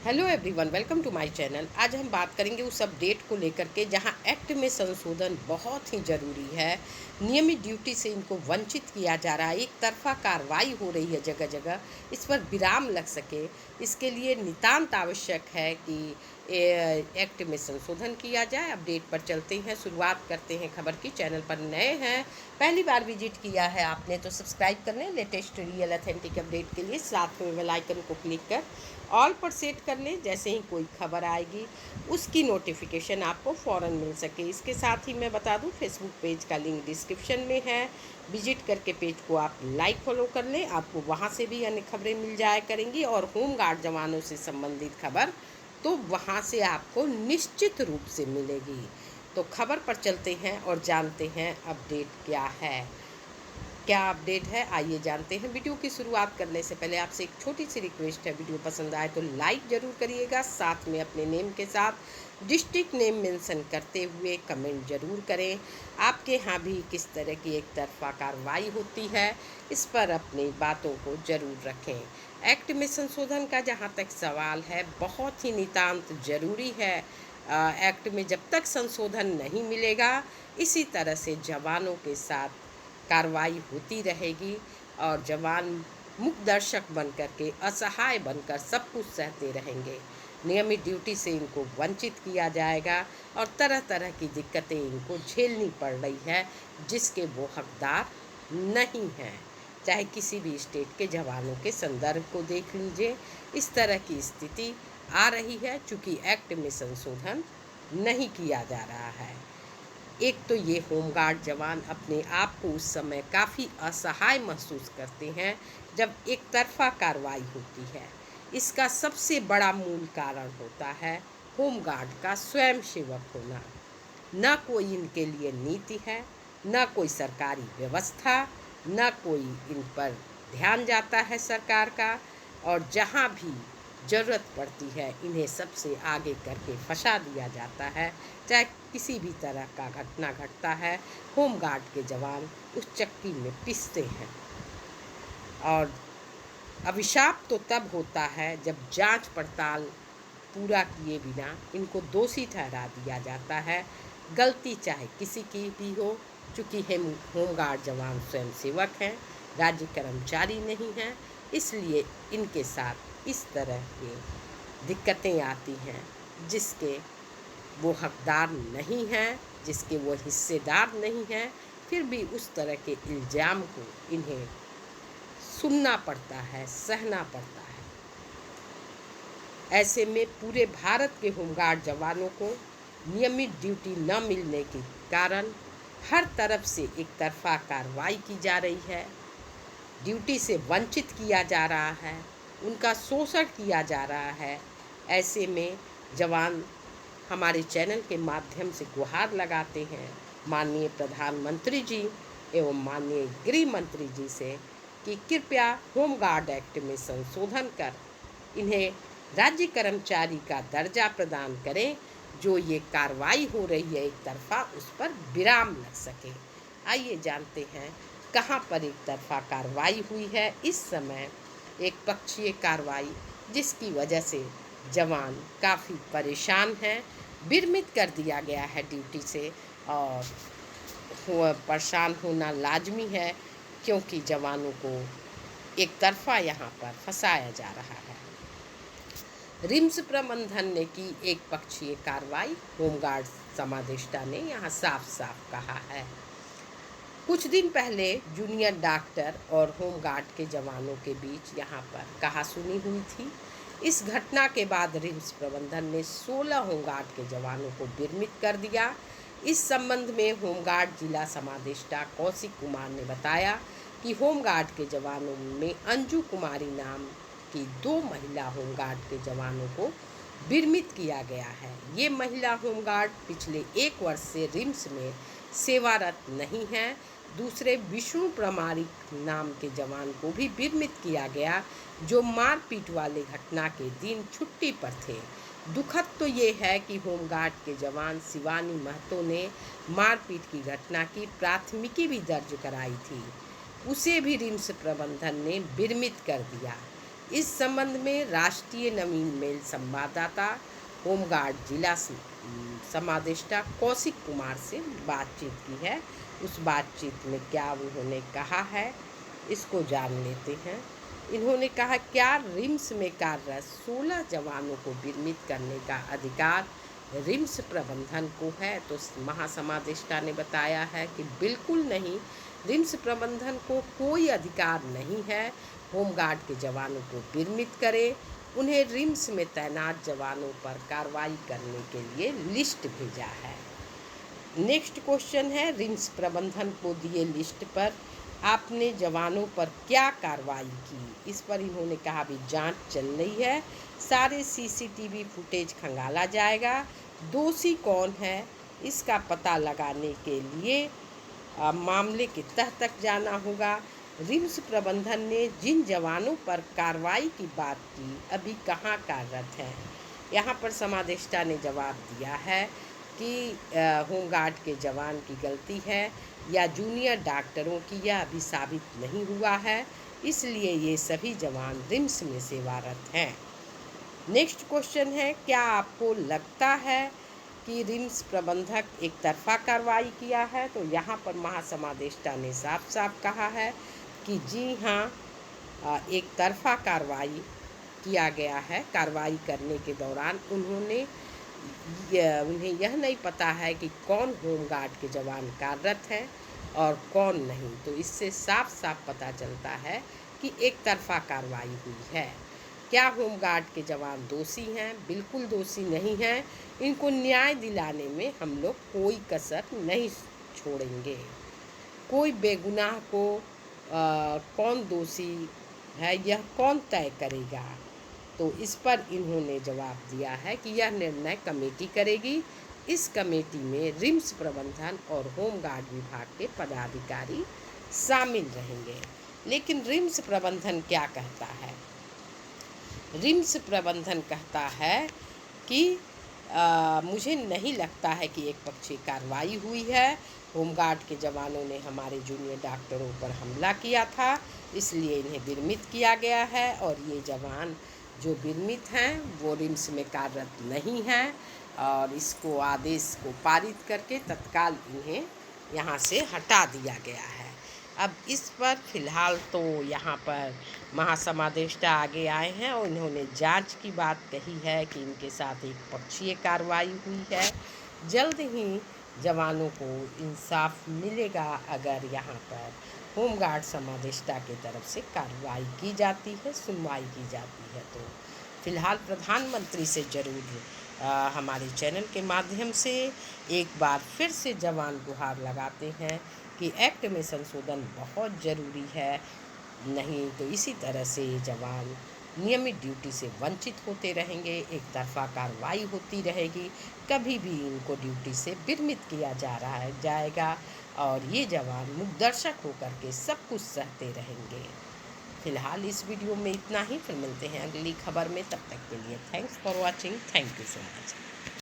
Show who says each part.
Speaker 1: Hello everyone, welcome to my channel. आज हम बात करेंगे उस अपडेट को लेकर के जहां एक्ट में संशोधन बहुत ही ज़रूरी है। नियमित ड्यूटी से इनको वंचित किया जा रहा है, एक तरफा कार्रवाई हो रही है जगह जगह। इस पर विराम लग सके, इसके लिए नितांत आवश्यक है कि एक्ट में संशोधन किया जाए। अपडेट पर चलते हैं, शुरुआत करते हैं खबर की। चैनल पर नए हैं, पहली बार विजिट किया है आपने तो सब्सक्राइब कर लें लेटेस्ट रियल अथेंटिक अपडेट के लिए। साथ में बेल आइकन को क्लिक कर ऑल पर सेट कर लें, जैसे ही कोई खबर आएगी उसकी नोटिफिकेशन आपको फ़ौरन मिल सके। इसके साथ ही मैं बता दूं, फेसबुक पेज का लिंक डिस्क्रिप्शन में है, विजिट करके पेज को आप लाइक फॉलो कर लें, आपको वहां से भी अन्य खबरें मिल जाया करेंगी। और होमगार्ड जवानों से संबंधित खबर तो वहाँ से आपको निश्चित रूप से मिलेगी। तो खबर पर चलते हैं और जानते हैं अपडेट क्या है। क्या अपडेट है, आइए जानते हैं। वीडियो की शुरुआत करने से पहले आपसे एक छोटी सी रिक्वेस्ट है, वीडियो पसंद आए तो लाइक ज़रूर करिएगा, साथ में अपने नेम के साथ डिस्ट्रिक्ट नेम मेंशन करते हुए कमेंट ज़रूर करें। आपके यहाँ भी किस तरह की एक तरफा कार्रवाई होती है, इस पर अपनी बातों को ज़रूर रखें। एक्ट में संशोधन का जहाँ तक सवाल है, बहुत ही नितांत ज़रूरी है। एक्ट में जब तक संशोधन नहीं मिलेगा, इसी तरह से जवानों के साथ कार्रवाई होती रहेगी और जवान मूक दर्शक बनकर के, असहाय बनकर सब कुछ सहते रहेंगे। नियमित ड्यूटी से इनको वंचित किया जाएगा और तरह तरह की दिक्कतें इनको झेलनी पड़ रही है, जिसके वो हकदार नहीं हैं। चाहे किसी भी स्टेट के जवानों के संदर्भ को देख लीजिए, इस तरह की स्थिति आ रही है चूँकि एक्ट में संशोधन नहीं किया जा रहा है। एक तो ये होमगार्ड जवान अपने आप को उस समय काफ़ी असहाय महसूस करते हैं जब एक तरफा कार्रवाई होती है। इसका सबसे बड़ा मूल कारण होता है होमगार्ड का स्वयं सेवक होना। न कोई इनके लिए नीति है, न कोई सरकारी व्यवस्था, न कोई इन पर ध्यान जाता है सरकार का। और जहाँ भी ज़रूरत पड़ती है, इन्हें सबसे आगे करके फंसा दिया जाता है। चाहे किसी भी तरह का घटना घटता है, होमगार्ड के जवान उस चक्की में पिसते हैं। और अभिशाप तो तब होता है जब जांच पड़ताल पूरा किए बिना इनको दोषी ठहरा दिया जाता है। गलती चाहे किसी की भी हो, चूँकि होमगार्ड जवान स्वयं सेवक हैं, राज्य कर्मचारी नहीं हैं, इसलिए इनके साथ इस तरह के दिक्कतें आती हैं जिसके वो हकदार नहीं हैं, जिसके वो हिस्सेदार नहीं हैं। फिर भी उस तरह के इल्ज़ाम को इन्हें सुनना पड़ता है, सहना पड़ता है। ऐसे में पूरे भारत के होमगार्ड जवानों को नियमित ड्यूटी न मिलने के कारण हर तरफ से एक तरफा कार्रवाई की जा रही है, ड्यूटी से वंचित किया जा रहा है, उनका शोषण किया जा रहा है। ऐसे में जवान हमारे चैनल के माध्यम से गुहार लगाते हैं माननीय प्रधानमंत्री जी एवं माननीय गृह मंत्री जी से कि कृपया होमगार्ड एक्ट में संशोधन कर इन्हें राज्य कर्मचारी का दर्जा प्रदान करें। जो ये कार्रवाई हो रही है एक तरफा, उस पर विराम लग सके। आइए जानते हैं कहाँ पर एक तरफा कार्रवाई हुई है। इस समय एक पक्षीय कार्रवाई, जिसकी वजह से जवान काफ़ी परेशान हैं, विरमित कर दिया गया है ड्यूटी से। और परेशान होना लाजमी है, क्योंकि जवानों को एक तरफा यहाँ पर फंसाया जा रहा है। रिम्स प्रबंधन ने की एक पक्षीय कार्रवाई, होमगार्ड समादेष्टा ने यहाँ साफ साफ कहा है। कुछ दिन पहले जूनियर डॉक्टर और होमगार्ड के जवानों के बीच यहाँ पर कहासुनी हुई थी। इस घटना के बाद रिम्स प्रबंधन ने 16 होमगार्ड के जवानों को विरमित कर दिया। इस संबंध में होमगार्ड जिला समादेष्टा कौशिक कुमार ने बताया कि होमगार्ड के जवानों में अंजू कुमारी नाम की 2 महिला होमगार्ड के जवानों को विरमित किया गया है। ये महिला होमगार्ड पिछले 1 वर्ष से रिम्स में सेवारत नहीं है। दूसरे विष्णु प्रमाणिक नाम के जवान को भी विरमित किया गया, जो मारपीट वाले घटना के दिन छुट्टी पर थे। दुखद तो ये है कि होमगार्ड के जवान शिवानी महतो ने मारपीट की घटना की प्राथमिकी भी दर्ज कराई थी, उसे भी रिम्स प्रबंधन ने विरमित कर दिया। इस संबंध में राष्ट्रीय नवीन मेल संवाददाता होमगार्ड जिला समादेष्टा कौशिक कुमार से बातचीत की है। उस बातचीत में क्या उन्होंने कहा है, इसको जान लेते हैं। इन्होंने कहा, क्या रिम्स में कार्यरत 16 जवानों को विरमित करने का अधिकार रिम्स प्रबंधन को है? तो महासमादेष्टा ने बताया है कि बिल्कुल नहीं, रिम्स प्रबंधन को कोई अधिकार नहीं है होमगार्ड के जवानों को विरमित करे। उन्हें रिम्स में तैनात जवानों पर कार्रवाई करने के लिए लिस्ट भेजा है। नेक्स्ट क्वेश्चन है, रिम्स प्रबंधन को दिए लिस्ट पर आपने जवानों पर क्या कार्रवाई की? इस पर इन्होंने कहा अभी जांच चल रही है, सारे सीसीटीवी फुटेज खंगाला जाएगा, दोषी कौन है इसका पता लगाने के लिए मामले की तह तक जाना होगा। रिम्स प्रबंधन ने जिन जवानों पर कार्रवाई की बात की अभी कहाँ कार्यरत हैं? यहाँ पर समादेष्टा ने जवाब दिया है कि होमगार्ड के जवान की गलती है या जूनियर डॉक्टरों की, यह अभी साबित नहीं हुआ है, इसलिए ये सभी जवान रिम्स में सेवारत हैं। नेक्स्ट क्वेश्चन है, क्या आपको लगता है कि रिम्स प्रबंधक एक तरफा कार्रवाई किया है? तो यहाँ पर महासमादेष्टा ने साफ साफ कहा है कि जी हाँ, एक तरफा कार्रवाई किया गया है। कार्रवाई करने के दौरान उन्हें यह नहीं पता है कि कौन होमगार्ड के जवान कार्यरत हैं और कौन नहीं, तो इससे साफ साफ पता चलता है कि एक तरफा कार्रवाई हुई है। क्या होमगार्ड के जवान दोषी हैं? बिल्कुल दोषी नहीं हैं। इनको न्याय दिलाने में हम लोग कोई कसर नहीं छोड़ेंगे। कोई बेगुनाह को कौन दोषी है यह कौन तय करेगा? तो इस पर इन्होंने जवाब दिया है कि यह निर्णय कमेटी करेगी। इस कमेटी में रिम्स प्रबंधन और होमगार्ड विभाग के पदाधिकारी शामिल रहेंगे। लेकिन रिम्स प्रबंधन क्या कहता है? रिम्स प्रबंधन कहता है कि मुझे नहीं लगता है कि एक पक्षीय कार्रवाई हुई है। होमगार्ड के जवानों ने हमारे जूनियर डॉक्टरों पर हमला किया था, इसलिए इन्हें विरमित किया गया है और ये जवान जो विरमित हैं वो रिम्स में कार्यरत नहीं हैं और इसको आदेश को पारित करके तत्काल इन्हें यहाँ से हटा दिया गया है। अब इस पर फिलहाल तो यहाँ पर महासमादेष्टा आगे आए हैं और इन्होंने जांच की बात कही है कि इनके साथ एक पक्षीय कार्रवाई हुई है। जल्द ही जवानों को इंसाफ मिलेगा अगर यहाँ पर होमगार्ड समादेष्टा की तरफ से कार्रवाई की जाती है, सुनवाई की जाती है। तो फिलहाल प्रधानमंत्री से ज़रूर हमारे चैनल के माध्यम से एक बार फिर से जवान गुहार लगाते हैं कि एक्ट में संशोधन बहुत ज़रूरी है, नहीं तो इसी तरह से जवान नियमित ड्यूटी से वंचित होते रहेंगे, एक तरफा कार्रवाई होती रहेगी, कभी भी इनको ड्यूटी से विरमित किया जाएगा और ये जवान मुखदर्शक होकर के सब कुछ सहते रहेंगे। फिलहाल इस वीडियो में इतना ही, फिर मिलते हैं अगली खबर में। तब तक के लिए thanks for watching. Thank you so much.